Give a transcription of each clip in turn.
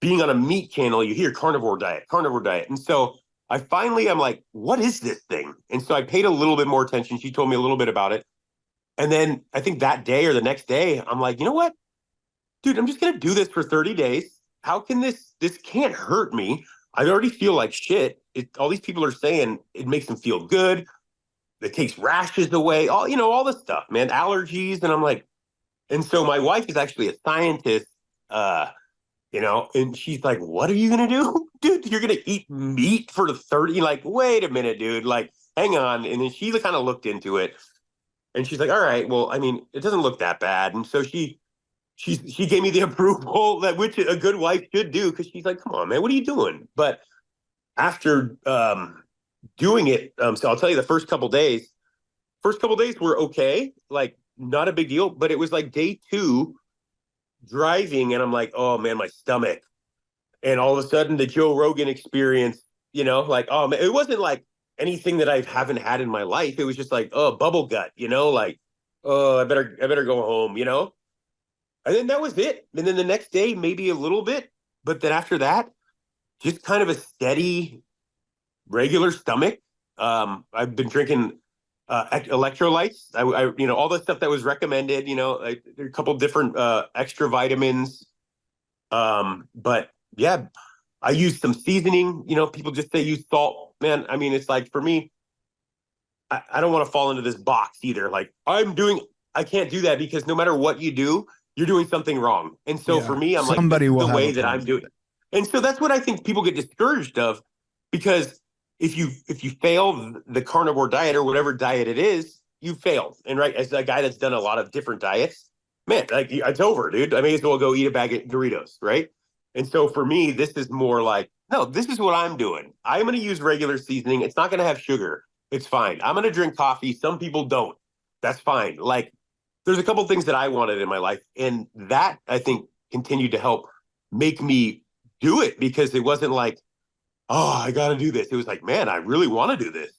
being on a meat channel, you hear carnivore diet, carnivore diet. And so I'm like, what is this thing? And so I paid a little bit more attention. She told me a little bit about it. And then I think that day or the next day, I'm like, you know what, dude, I'm just going to do this for 30 days. How can this can't hurt me. I already feel like shit. All these people are saying it makes them feel good. It takes rashes away, all this stuff, man, allergies. And I'm like, and so my wife is actually a scientist, uh, and she's like, what are you going to do? Dude, you're going to eat meat for the 30? Like, wait a minute, dude. Like, hang on. And then she kind of looked into it and she's like, all right, well, I mean, it doesn't look that bad. And so she gave me the approval that which a good wife should do because she's like, come on, man, what are you doing? But after doing it, so I'll tell you the first couple days were okay, like not a big deal, but it was like day two driving and I'm like, oh man, my stomach. And all of a sudden the Joe Rogan experience, like, oh man, it wasn't like anything that I haven't had in my life. It was just like, oh, bubble gut, like, oh, I better go home, And then that was it. And then the next day, maybe a little bit, but then after that, just kind of a steady, regular stomach. I've been drinking electrolytes. All the stuff that was recommended. Like, there are a couple different extra vitamins. But yeah, I use some seasoning. People just say use salt. Man, I mean, it's like for me, I don't want to fall into this box either. Like I can't do that because no matter what you do, you're doing something wrong. And so for Yeah. me, I'm like, this Somebody is will the have a way that I'm problem. doing it. And so that's what I think people get discouraged of because if you fail the carnivore diet or whatever diet it is, you failed. And right, as a guy that's done a lot of different diets, man, like it's over, dude. I may as well go eat a bag of Doritos, right? And so for me, this is more like, no, this is what I'm doing. I'm going to use regular seasoning. It's not going to have sugar. It's fine. I'm going to drink coffee. Some people don't. That's fine. Like, there's a couple things that I wanted in my life, and that I think continued to help make me do it because it wasn't like, oh, I got to do this. It was like, man, I really want to do this,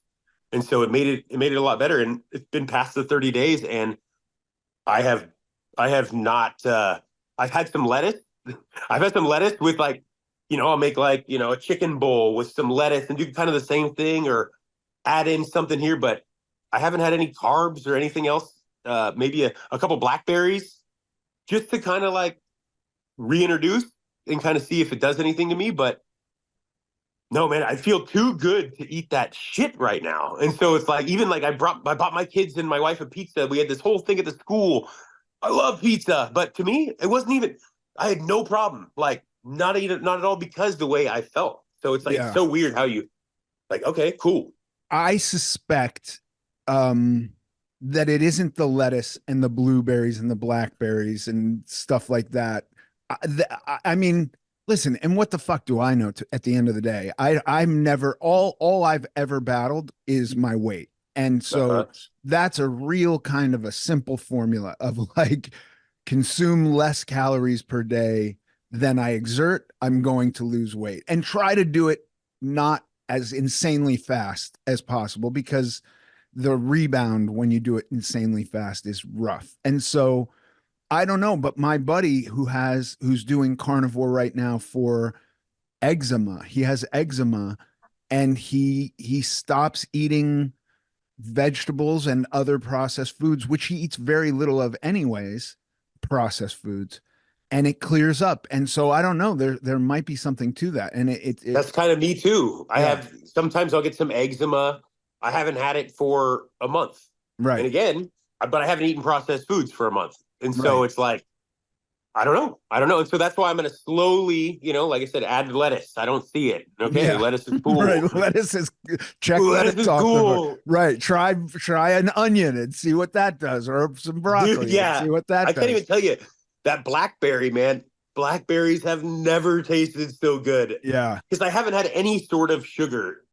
and so it made it a lot better. And it's been past the 30 days, and I have I have not. I've had some lettuce. I've had some lettuce with like, I'll make like a chicken bowl with some lettuce and do kind of the same thing, or add in something here, but I haven't had any carbs or anything else. Maybe a couple blackberries just to kind of like reintroduce and kind of see if it does anything to me. But no, man, I feel too good to eat that shit right now. And so it's like, even like I bought my kids and my wife a pizza. We had this whole thing at the school. I love pizza, but to me, it wasn't even, I had no problem. Like, not at all because the way I felt. So it's like, it's Yeah. so weird how you like, okay, cool. I suspect um that it isn't the lettuce and the blueberries and the blackberries and stuff like that. I mean, listen, and what the fuck do I know at the end of the day? I'm never all I've ever battled is my weight. And Uh-huh. so that's a real kind of a simple formula of like consume less calories per day than I exert, I'm going to lose weight and try to do it not as insanely fast as possible because the rebound when you do it insanely fast is rough. And so I don't know, but my buddy who's doing carnivore right now for eczema, he has eczema and he stops eating vegetables and other processed foods, which he eats very little of anyways, processed foods, and it clears up. And so I don't know, there might be something to that. And That's kind of me too. I yeah, have sometimes I'll get some eczema. I haven't had it for a month. And right, again, but I haven't eaten processed foods for a month. And so right. it's like, I don't know. I don't know. And so that's why I'm going to slowly, like I said, add lettuce. I don't see it. Okay. Yeah. Lettuce is Right. cool. Lettuce is check Lettuce lettuce is off the board. cool. Right. Try an onion and see what that does, or some Dude, broccoli and yeah. see what I that can't even does. tell you that blackberry, man. Blackberries have never tasted so good Yeah. because I haven't had any sort of sugar